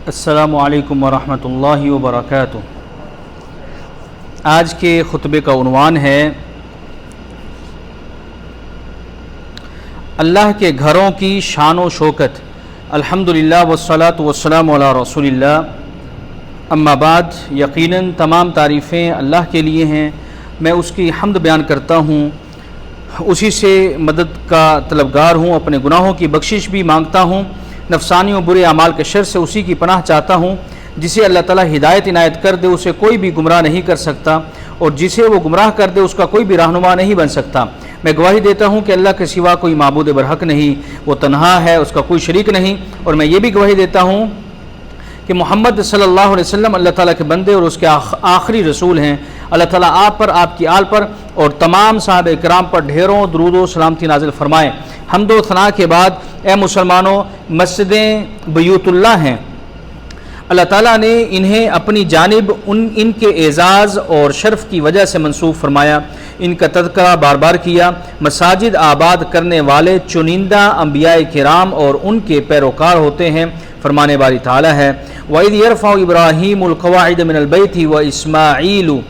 السلام علیکم ورحمۃ اللہ وبرکاتہ۔ آج کے خطبے کا عنوان ہے اللہ کے گھروں کی شان و شوکت۔ الحمدللہ والصلاۃ والسلام علی رسول اللہ، اما بعد، یقیناً تمام تعریفیں اللہ کے لیے ہیں۔ میں اس کی حمد بیان کرتا ہوں، اسی سے مدد کا طلبگار ہوں، اپنے گناہوں کی بخشش بھی مانگتا ہوں، نفسانی و برے اعمال کے شر سے اسی کی پناہ چاہتا ہوں۔ جسے اللہ تعالیٰ ہدایت عنایت کر دے اسے کوئی بھی گمراہ نہیں کر سکتا، اور جسے وہ گمراہ کر دے اس کا کوئی بھی رہنما نہیں بن سکتا۔ میں گواہی دیتا ہوں کہ اللہ کے سوا کوئی معبود برحق نہیں، وہ تنہا ہے، اس کا کوئی شریک نہیں، اور میں یہ بھی گواہی دیتا ہوں کہ محمد صلی اللہ علیہ وسلم اللہ تعالیٰ کے بندے اور اس کے آخری رسول ہیں۔ اللہ تعالیٰ آپ پر، آپ کی آل پر اور تمام صحابہ کرام پر ڈھیروں درود و سلامتی نازل فرمائے۔ حمد و ثنا کے بعد اے مسلمانوں، مسجدیں بیوت اللہ ہیں۔ اللہ تعالیٰ نے انہیں اپنی جانب ان کے اعزاز اور شرف کی وجہ سے منسوب فرمایا، ان کا تذکرہ بار بار کیا۔ مساجد آباد کرنے والے چنندہ انبیاء کرام اور ان کے پیروکار ہوتے ہیں۔ فرمانے باری تعالیٰ ہے وَإِذْ يَرْفَعُ إِبْرَاهِيمُ الْقَوَاعِدَ مِنَ الْبَيْتِ وَإِسْمَاعِيلُ،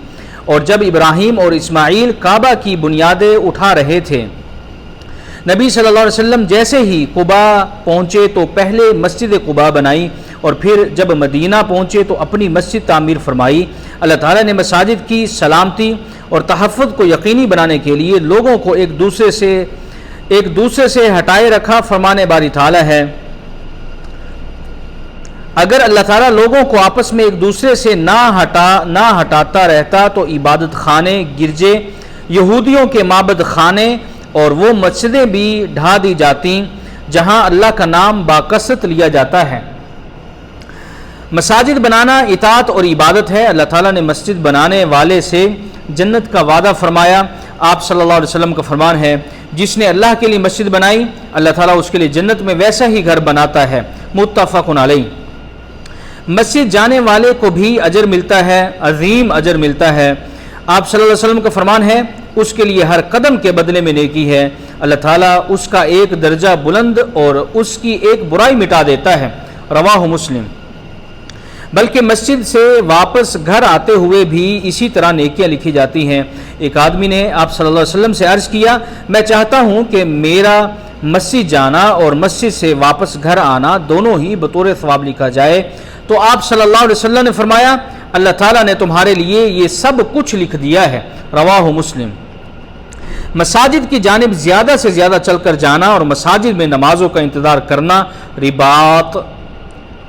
اور جب ابراہیم اور اسماعیل کعبہ کی بنیادیں اٹھا رہے تھے، نبی صلی اللہ علیہ وسلم جیسے ہی قباء پہنچے تو پہلے مسجد قباء بنائی، اور پھر جب مدینہ پہنچے تو اپنی مسجد تعمیر فرمائی۔ اللہ تعالیٰ نے مساجد کی سلامتی اور تحفظ کو یقینی بنانے کے لیے لوگوں کو ایک دوسرے سے ہٹائے رکھا۔ فرمانے باری تعالیٰ ہے اگر اللہ تعالیٰ لوگوں کو آپس میں ایک دوسرے سے نہ ہٹاتا رہتا تو عبادت خانے، گرجے، یہودیوں کے معبد خانے اور وہ مسجدیں بھی ڈھا دی جاتیں جہاں اللہ کا نام باکثرت لیا جاتا ہے۔ مساجد بنانا اطاعت اور عبادت ہے۔ اللہ تعالیٰ نے مسجد بنانے والے سے جنت کا وعدہ فرمایا۔ آپ صلی اللہ علیہ وسلم کا فرمان ہے جس نے اللہ کے لیے مسجد بنائی اللہ تعالیٰ اس کے لیے جنت میں ویسا ہی گھر بناتا ہے۔ متفق علیہ۔ مسجد جانے والے کو بھی اجر ملتا ہے، عظیم اجر ملتا ہے۔ آپ صلی اللہ علیہ وسلم کا فرمان ہے اس کے لیے ہر قدم کے بدلے میں نیکی ہے۔ اللہ تعالیٰ اس کا ایک درجہ بلند اور اس کی ایک برائی مٹا دیتا ہے۔ رواہ مسلم۔ بلکہ مسجد سے واپس گھر آتے ہوئے بھی اسی طرح نیکیاں لکھی جاتی ہیں۔ ایک آدمی نے آپ صلی اللہ علیہ وسلم سے عرض کیا، میں چاہتا ہوں کہ میرا مسجد جانا اور مسجد سے واپس گھر آنا دونوں ہی بطور ثواب لکھا جائے۔ تو آپ صلی اللہ علیہ وسلم نے فرمایا اللہ تعالیٰ نے تمہارے لیے یہ سب کچھ لکھ دیا ہے۔ رواہ مسلم۔ مساجد کی جانب زیادہ سے زیادہ چل کر جانا اور مساجد میں نمازوں کا انتظار کرنا رباط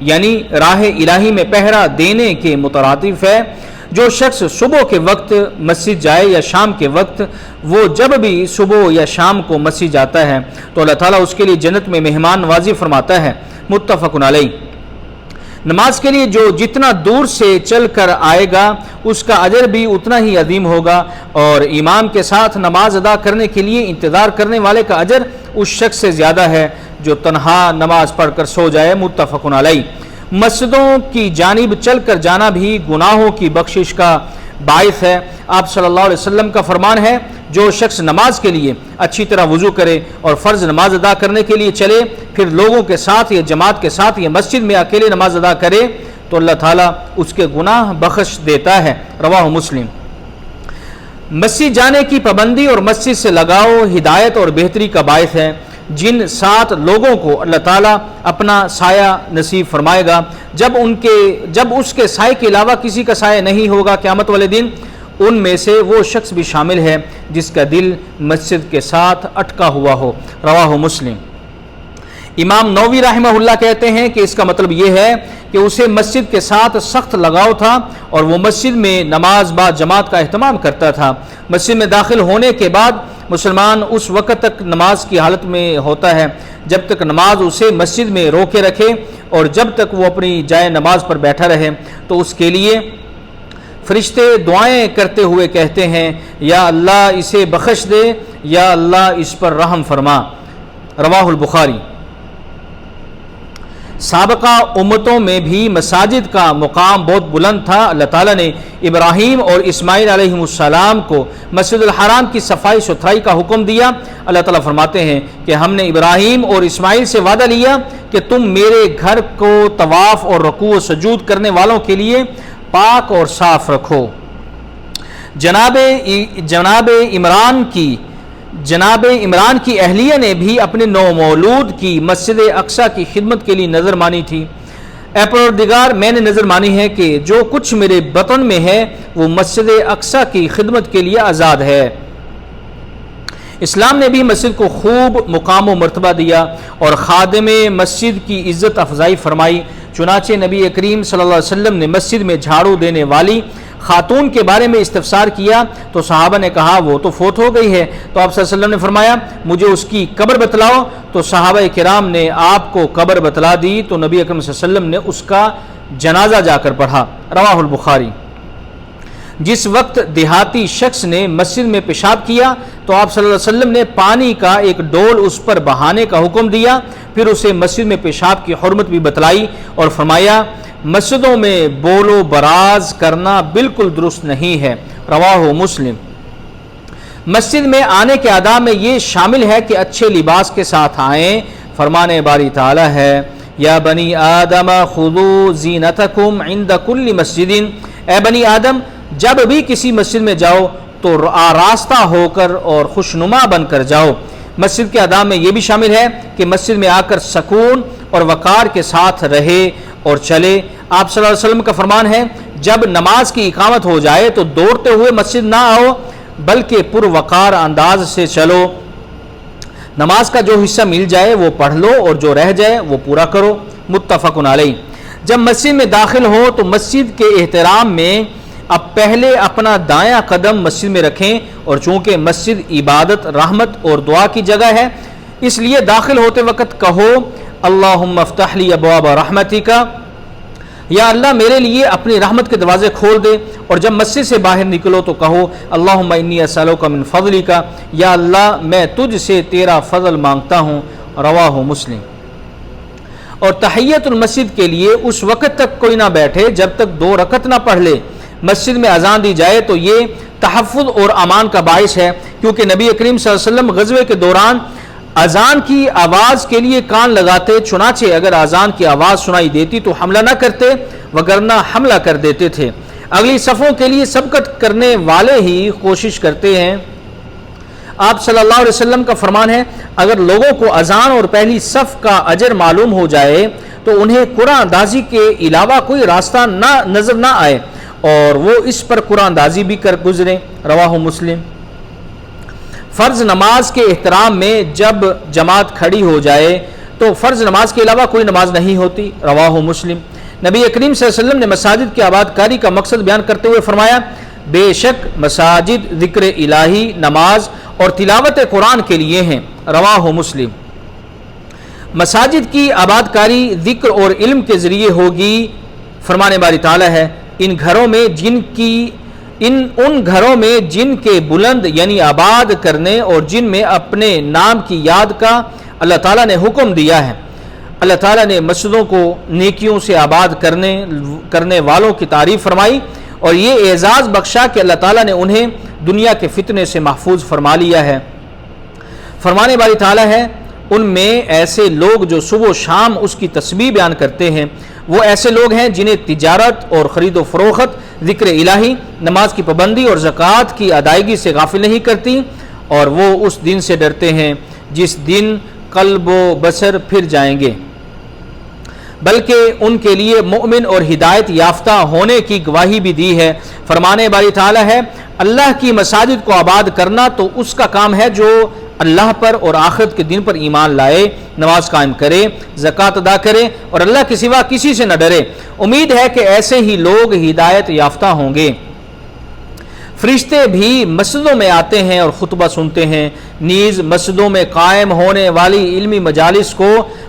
یعنی راہ الہی میں پہرا دینے کے مترادف ہے۔ جو شخص صبح کے وقت مسجد جائے یا شام کے وقت، وہ جب بھی صبح یا شام کو مسجد جاتا ہے تو اللہ تعالیٰ اس کے لیے جنت میں مہمان نوازی فرماتا ہے۔ متفق علیہ۔ نماز کے لیے جو جتنا دور سے چل کر آئے گا اس کا اجر بھی اتنا ہی عظیم ہوگا، اور امام کے ساتھ نماز ادا کرنے کے لیے انتظار کرنے والے کا اجر اس شخص سے زیادہ ہے جو تنہا نماز پڑھ کر سو جائے۔ متفق علیہ۔ مسجدوں کی جانب چل کر جانا بھی گناہوں کی بخشش کا باعث ہے۔ آپ صلی اللہ علیہ وسلم کا فرمان ہے جو شخص نماز کے لیے اچھی طرح وضو کرے اور فرض نماز ادا کرنے کے لیے چلے، پھر لوگوں کے ساتھ یا جماعت کے ساتھ یا مسجد میں اکیلے نماز ادا کرے تو اللہ تعالیٰ اس کے گناہ بخش دیتا ہے۔ رواہ مسلم۔ مسجد جانے کی پابندی اور مسجد سے لگاؤ ہدایت اور بہتری کا باعث ہے۔ جن 7 لوگوں کو اللہ تعالیٰ اپنا سایہ نصیب فرمائے گا، جب اس کے سائے کے علاوہ کسی کا سایہ نہیں ہوگا قیامت والے دن، ان میں سے وہ شخص بھی شامل ہے جس کا دل مسجد کے ساتھ اٹکا ہوا ہو۔ رواہ مسلم۔ امام نووی رحمہ اللہ کہتے ہیں کہ اس کا مطلب یہ ہے کہ اسے مسجد کے ساتھ سخت لگاؤ تھا اور وہ مسجد میں نماز با جماعت کا اہتمام کرتا تھا۔ مسجد میں داخل ہونے کے بعد مسلمان اس وقت تک نماز کی حالت میں ہوتا ہے جب تک نماز اسے مسجد میں روکے رکھے، اور جب تک وہ اپنی جائے نماز پر بیٹھا رہے تو اس کے لیے فرشتے دعائیں کرتے ہوئے کہتے ہیں یا اللہ اسے بخش دے، یا اللہ اس پر رحم فرما۔ رواہ البخاری۔ سابقہ امتوں میں بھی مساجد کا مقام بہت بلند تھا۔ اللہ تعالیٰ نے ابراہیم اور اسماعیل علیہ السلام کو مسجد الحرام کی صفائی ستھرائی کا حکم دیا۔ اللہ تعالیٰ فرماتے ہیں کہ ہم نے ابراہیم اور اسماعیل سے وعدہ لیا کہ تم میرے گھر کو طواف اور رکوع و سجود کرنے والوں کے لیے پاک اور صاف رکھو۔ جناب عمران کی اہلیہ نے بھی اپنے نومولود کی مسجد اقصیٰ کی خدمت کے لیے نظر مانی تھی۔ اے پروردگار، میں نے نظر مانی ہے کہ جو کچھ میرے بطن میں ہے وہ مسجد اقصیٰ کی خدمت کے لیے آزاد ہے۔ اسلام نے بھی مسجد کو خوب مقام و مرتبہ دیا اور خادم مسجد کی عزت افزائی فرمائی۔ چنانچہ نبی کریم صلی اللہ علیہ وسلم نے مسجد میں جھاڑو دینے والی خاتون کے بارے میں استفسار کیا تو صحابہ نے کہا وہ تو فوت ہو گئی ہے۔ تو آپ صلی اللہ علیہ وسلم نے فرمایا مجھے اس کی قبر بتلاؤ، تو صحابہ کرام نے آپ کو قبر بتلا دی تو نبی اکرم صلی اللہ علیہ وسلم نے اس کا جنازہ جا کر پڑھا۔ رواہ البخاری۔ جس وقت دیہاتی شخص نے مسجد میں پیشاب کیا تو آپ صلی اللہ علیہ وسلم نے پانی کا ایک ڈول اس پر بہانے کا حکم دیا، پھر اسے مسجد میں پیشاب کی حرمت بھی بتلائی اور فرمایا مسجدوں میں بول و براز کرنا بالکل درست نہیں ہے۔ رواہ مسلم۔ مسجد میں آنے کے آداب میں یہ شامل ہے کہ اچھے لباس کے ساتھ آئیں۔ فرمان باری تعالی ہے یا بنی آدم خذوا زینتکم عند کل مسجد، اے بنی آدم جب بھی کسی مسجد میں جاؤ تو آراستہ ہو کر اور خوشنما بن کر جاؤ۔ مسجد کے آداب میں یہ بھی شامل ہے کہ مسجد میں آ کر سکون اور وقار کے ساتھ رہے اور چلے۔ آپ صلی اللہ علیہ وسلم کا فرمان ہے جب نماز کی اقامت ہو جائے تو دوڑتے ہوئے مسجد نہ آؤ بلکہ پروقار انداز سے چلو۔ نماز کا جو حصہ مل جائے وہ پڑھ لو اور جو رہ جائے وہ پورا کرو۔ متفق علیہ۔ جب مسجد میں داخل ہو تو مسجد کے احترام میں اب پہلے اپنا دایاں قدم مسجد میں رکھیں، اور چونکہ مسجد عبادت، رحمت اور دعا کی جگہ ہے اس لیے داخل ہوتے وقت کہو اللہم افتح لی ابواب رحمتک، یا اللہ میرے لیے اپنی رحمت کے دروازے کھول دے، اور جب مسجد سے باہر نکلو تو کہو اللہم انی اسألک من فضلک، یا اللہ میں تجھ سے تیرا فضل مانگتا ہوں۔ رواہ مسلم۔ اور تحیت المسجد کے لیے اس وقت تک کوئی نہ بیٹھے جب تک 2 رکعت نہ پڑھ لے۔ مسجد میں اذان دی جائے تو یہ تحفظ اور امان کا باعث ہے، کیونکہ نبی کریم صلی اللہ علیہ وسلم غزوے کے دوران اذان کی آواز کے لیے کان لگاتے، چنانچہ اگر اذان کی آواز سنائی دیتی تو حملہ نہ کرتے وگرنہ حملہ کر دیتے تھے۔ اگلی صفوں کے لیے سبقت کرنے والے ہی کوشش کرتے ہیں۔ آپ صلی اللہ علیہ وسلم کا فرمان ہے اگر لوگوں کو اذان اور پہلی صف کا اجر معلوم ہو جائے تو انہیں قرآن اندازی کے علاوہ کوئی راستہ نظر نہ آئے اور وہ اس پر قرآن اندازی بھی کر گزریں۔ رواہ مسلم۔ فرض نماز کے احترام میں جب جماعت کھڑی ہو جائے تو فرض نماز کے علاوہ کوئی نماز نہیں ہوتی۔ رواہ مسلم۔ نبی کریم صلی اللہ علیہ وسلم نے مساجد کی آباد کاری کا مقصد بیان کرتے ہوئے فرمایا بے شک مساجد ذکر الہی، نماز اور تلاوت قرآن کے لیے ہیں۔ رواہ مسلم۔ مساجد کی آباد کاری ذکر اور علم کے ذریعے ہوگی۔ فرمان باری تعالی ہے ان گھروں میں جن کے بلند یعنی آباد کرنے اور جن میں اپنے نام کی یاد کا اللہ تعالیٰ نے حکم دیا ہے۔ اللہ تعالیٰ نے مسجدوں کو نیکیوں سے آباد کرنے والوں کی تعریف فرمائی اور یہ اعزاز بخشا کہ اللہ تعالیٰ نے انہیں دنیا کے فتنے سے محفوظ فرما لیا ہے۔ فرمان باری تعالیٰ ہے ان میں ایسے لوگ جو صبح و شام اس کی تسبیح بیان کرتے ہیں، وہ ایسے لوگ ہیں جنہیں تجارت اور خرید و فروخت ذکر الہی، نماز کی پابندی اور زکوٰۃ کی ادائیگی سے غافل نہیں کرتی، اور وہ اس دن سے ڈرتے ہیں جس دن قلب و بصر پھر جائیں گے، بلکہ ان کے لیے مؤمن اور ہدایت یافتہ ہونے کی گواہی بھی دی ہے۔ فرمانے باری تعالیٰ ہے اللہ کی مساجد کو آباد کرنا تو اس کا کام ہے جو اللہ پر اور آخرت کے دن پر ایمان لائے، نماز قائم کرے، زکوٰۃ ادا کرے اور اللہ کے سوا کسی سے نہ ڈرے۔ امید ہے کہ ایسے ہی لوگ ہدایت یافتہ ہوں گے۔ فرشتے بھی مسجدوں میں آتے ہیں اور خطبہ سنتے ہیں، نیز مسجدوں میں قائم ہونے والی علمی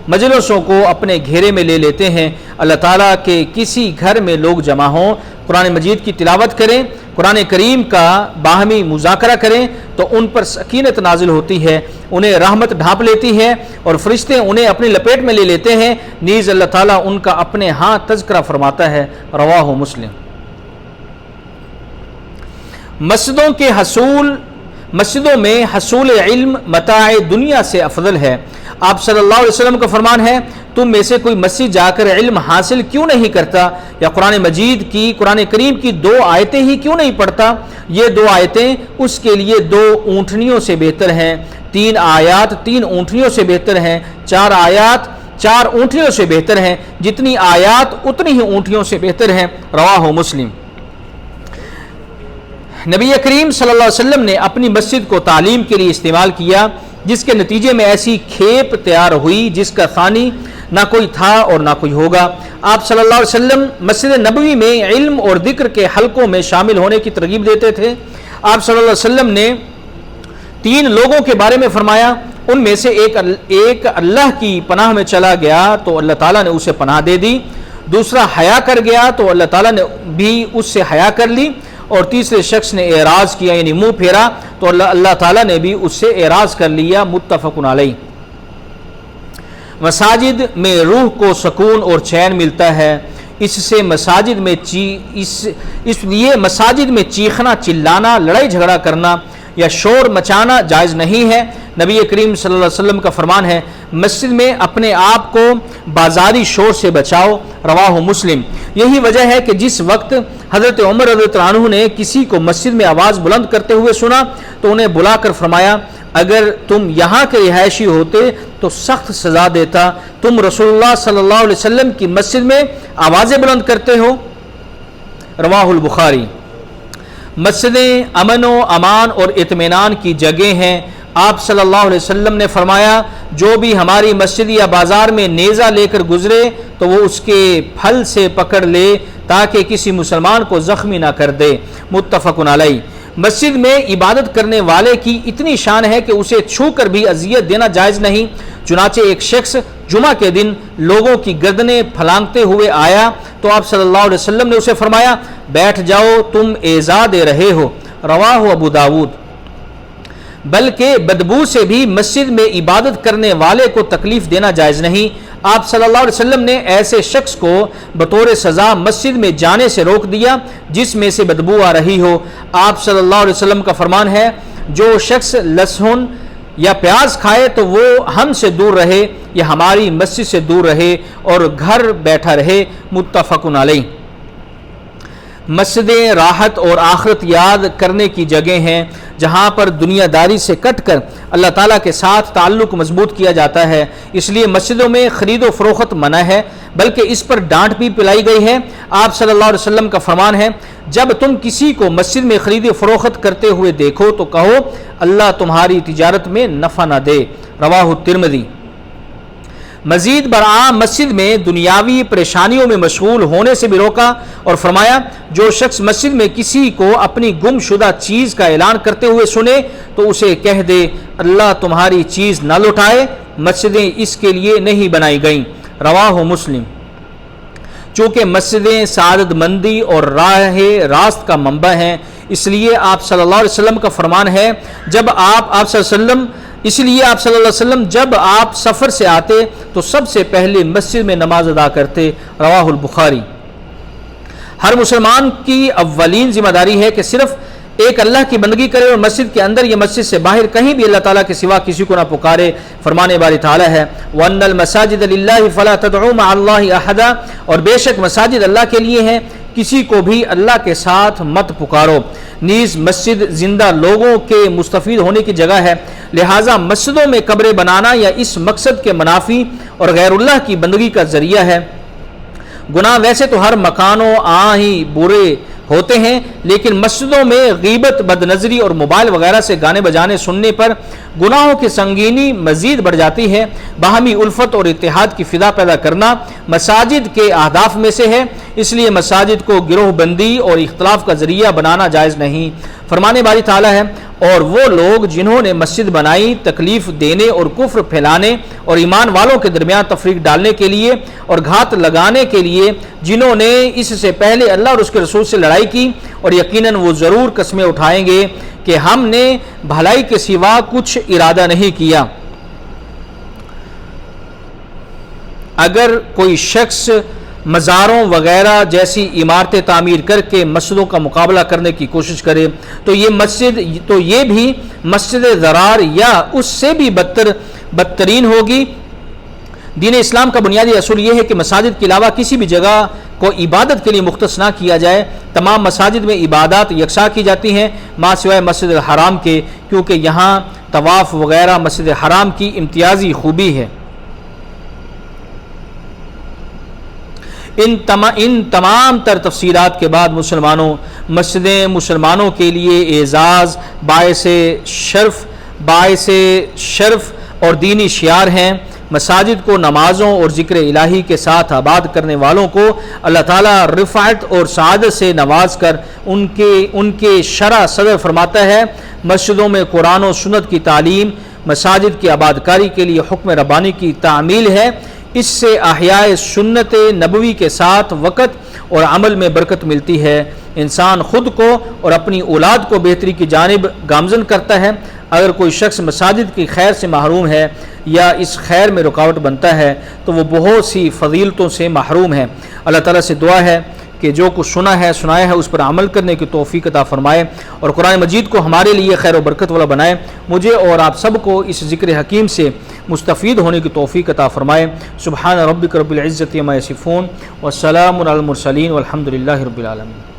مجلسوں کو اپنے گھیرے میں لے لیتے ہیں۔ اللہ تعالیٰ کے کسی گھر میں لوگ جمع ہوں، قرآن مجید کی تلاوت کریں، قرآن کریم کا باہمی مذاکرہ کریں تو ان پر سکینت نازل ہوتی ہے، انہیں رحمت ڈھانپ لیتی ہے اور فرشتے انہیں اپنی لپیٹ میں لے لیتے ہیں، نیز اللہ تعالیٰ ان کا اپنے ہاں تذکرہ فرماتا ہے۔ رواہ مسلم۔ مسجدوں میں حصول علم متاع دنیا سے افضل ہے۔ آپ صلی اللہ علیہ وسلم کا فرمان ہے تم میں سے کوئی مسجد جا کر علم حاصل کیوں نہیں کرتا، یا قرآن کریم کی 2 آیتیں ہی کیوں نہیں پڑھتا؟ یہ 2 آیتیں اس کے لیے 2 اونٹنیوں سے بہتر ہیں، 3 آیات 3 اونٹنیوں سے بہتر ہیں، 4 آیات 4 اونٹنیوں سے بہتر ہیں، جتنی آیات اتنی ہی اونٹنیوں سے بہتر ہیں۔ رواہ مسلم۔ نبی کریم صلی اللہ علیہ وسلم نے اپنی مسجد کو تعلیم کے لیے استعمال کیا، جس کے نتیجے میں ایسی کھیپ تیار ہوئی جس کا ثانی نہ کوئی تھا اور نہ کوئی ہوگا۔ آپ صلی اللہ علیہ وسلم مسجد نبوی میں علم اور ذکر کے حلقوں میں شامل ہونے کی ترغیب دیتے تھے۔ آپ صلی اللہ علیہ وسلم نے 3 لوگوں کے بارے میں فرمایا، ان میں سے ایک اللہ کی پناہ میں چلا گیا تو اللہ تعالیٰ نے اسے پناہ دے دی، دوسرا حیا کر گیا تو اللہ تعالیٰ نے بھی اس سے حیا کر لی، اور تیسرے شخص نے اعراض کیا یعنی منہ پھیرا تو اللہ تعالیٰ نے بھی اس سے اعراض کر لیا۔ متفق علیہ۔ مساجد میں روح کو سکون اور چین ملتا ہے، اس لیے مساجد میں چیخنا، چلانا، لڑائی جھگڑا کرنا یا شور مچانا جائز نہیں ہے۔ نبی کریم صلی اللہ علیہ وسلم کا فرمان ہے مسجد میں اپنے آپ کو بازاری شور سے بچاؤ۔ رواہ مسلم۔ یہی وجہ ہے کہ جس وقت حضرت عمر رضی اللہ عنہ نے کسی کو مسجد میں آواز بلند کرتے ہوئے سنا تو انہیں بلا کر فرمایا اگر تم یہاں کے رہائشی ہوتے تو سخت سزا دیتا، تم رسول اللہ صلی اللہ علیہ وسلم کی مسجد میں آوازیں بلند کرتے ہو۔ رواہ البخاری۔ مسجدیں امن و امان اور اطمینان کی جگہ ہیں۔ آپ صلی اللہ علیہ وسلم نے فرمایا جو بھی ہماری مسجد یا بازار میں نیزہ لے کر گزرے تو وہ اس کے پھل سے پکڑ لے تاکہ کسی مسلمان کو زخمی نہ کر دے۔ متفق علیہ۔ مسجد میں عبادت کرنے والے کی اتنی شان ہے کہ اسے چھو کر بھی اذیت دینا جائز نہیں۔ چنانچہ ایک شخص جمعہ کے دن لوگوں کی گردنیں پھلانگتے ہوئے آیا تو آپ صلی اللہ علیہ وسلم نے اسے فرمایا بیٹھ جاؤ تم ایذا دے رہے ہو۔ رواہ ابو داود۔ بلکہ بدبو سے بھی مسجد میں عبادت کرنے والے کو تکلیف دینا جائز نہیں۔ آپ صلی اللہ علیہ وسلم نے ایسے شخص کو بطور سزا مسجد میں جانے سے روک دیا جس میں سے بدبو آ رہی ہو۔ آپ صلی اللہ علیہ وسلم کا فرمان ہے جو شخص لہسن یا پیاز کھائے تو وہ ہم سے دور رہے یا ہماری مسجد سے دور رہے اور گھر بیٹھا رہے۔ متفق علیہ۔ مسجدیں راحت اور آخرت یاد کرنے کی جگہ ہیں جہاں پر دنیا داری سے کٹ کر اللہ تعالیٰ کے ساتھ تعلق مضبوط کیا جاتا ہے، اس لیے مسجدوں میں خرید و فروخت منع ہے بلکہ اس پر ڈانٹ بھی پلائی گئی ہے۔ آپ صلی اللہ علیہ وسلم کا فرمان ہے جب تم کسی کو مسجد میں خرید و فروخت کرتے ہوئے دیکھو تو کہو اللہ تمہاری تجارت میں نفع نہ دے۔ رواہ الترمذی۔ مزید برآں مسجد میں دنیاوی پریشانیوں میں مشغول ہونے سے بھی روکا اور فرمایا جو شخص مسجد میں کسی کو اپنی گم شدہ چیز کا اعلان کرتے ہوئے سنے تو اسے کہہ دے اللہ تمہاری چیز نہ لوٹائے، مسجدیں اس کے لیے نہیں بنائی گئیں۔ رواہ مسلم۔ چونکہ مسجدیں سعادت مندی اور راہ راست کا منبع ہیں اس لیے آپ صلی اللہ علیہ وسلم کا فرمان ہے جب آپ صلی اللہ علیہ وسلم جب آپ سفر سے آتے تو سب سے پہلے مسجد میں نماز ادا کرتے۔ رواہ البخاری۔ ہر مسلمان کی اولین ذمہ داری ہے کہ صرف ایک اللہ کی بندگی کرے اور مسجد کے اندر یا مسجد سے باہر کہیں بھی اللہ تعالیٰ کے سوا کسی کو نہ پکارے۔ فرمان باری تعالیٰ ہے وَأَنَّ الْمَسَاجِدَ لِلَّهِ فَلَا تَدْعُوا مَعَ اللَّهِ أَحَدًا، اور بے شک مساجد اللہ کے لیے ہیں کسی کو بھی اللہ کے ساتھ مت پکارو۔ نیز مسجد زندہ لوگوں کے مستفید ہونے کی جگہ ہے، لہٰذا مسجدوں میں قبریں بنانا یا اس مقصد کے منافی اور غیر اللہ کی بندگی کا ذریعہ ہے۔ گناہ ویسے تو ہر مکانوں ہی برے ہوتے ہیں لیکن مسجدوں میں غیبت، بد نظری اور موبائل وغیرہ سے گانے بجانے سننے پر گناہوں کی سنگینی مزید بڑھ جاتی ہے۔ باہمی الفت اور اتحاد کی فضا پیدا کرنا مساجد کے اہداف میں سے ہے، اس لیے مساجد کو گروہ بندی اور اختلاف کا ذریعہ بنانا جائز نہیں۔ فرمان باری تعالیٰ ہے اور وہ لوگ جنہوں نے مسجد بنائی تکلیف دینے اور کفر پھیلانے اور ایمان والوں کے درمیان تفریق ڈالنے کے لیے اور گھات لگانے کے لیے، جنہوں نے اس سے پہلے اللہ اور اس کے رسول سے لڑائی کی اور یقیناً وہ ضرور قسمیں اٹھائیں گے کہ ہم نے بھلائی کے سوا کچھ ارادہ نہیں کیا۔ اگر کوئی شخص مزاروں وغیرہ جیسی عمارتیں تعمیر کر کے مسجدوں کا مقابلہ کرنے کی کوشش کرے تو یہ بھی مسجد ضرار یا اس سے بھی بدتر بدترین ہوگی۔ دین اسلام کا بنیادی اصول یہ ہے کہ مساجد کے علاوہ کسی بھی جگہ کو عبادت کے لیے مختص نہ کیا جائے۔ تمام مساجد میں عبادات یکساں کی جاتی ہیں مع سوائے مسجد الحرام کے، کیونکہ یہاں طواف وغیرہ مسجد حرام کی امتیازی خوبی ہے۔ ان تمام تر تفصیلات کے بعد مسجدیں مسلمانوں کے لیے اعزاز، باعث شرف اور دینی شعار ہیں۔ مساجد کو نمازوں اور ذکر الہی کے ساتھ آباد کرنے والوں کو اللہ تعالیٰ رفعت اور سعادت سے نواز کر ان کے شرح صدر فرماتا ہے۔ مسجدوں میں قرآن و سنت کی تعلیم مساجد کی آبادکاری کے لیے حکم ربانی کی تعمیل ہے۔ اس سے احیاء سنت نبوی کے ساتھ وقت اور عمل میں برکت ملتی ہے۔ انسان خود کو اور اپنی اولاد کو بہتری کی جانب گامزن کرتا ہے۔ اگر کوئی شخص مساجد کی خیر سے محروم ہے یا اس خیر میں رکاوٹ بنتا ہے تو وہ بہت سی فضیلتوں سے محروم ہے۔ اللہ تعالیٰ سے دعا ہے کہ جو کچھ سنایا ہے اس پر عمل کرنے کی توفیق عطا فرمائے اور قرآن مجید کو ہمارے لیے خیر و برکت والا بنائے۔ مجھے اور آپ سب کو اس ذکر حکیم سے مستفید ہونے کی توفیق عطا فرمائے۔ سبحان ربک رب العزت عما یصفون والسلام علی المرسلین والحمد للہ رب العالمین۔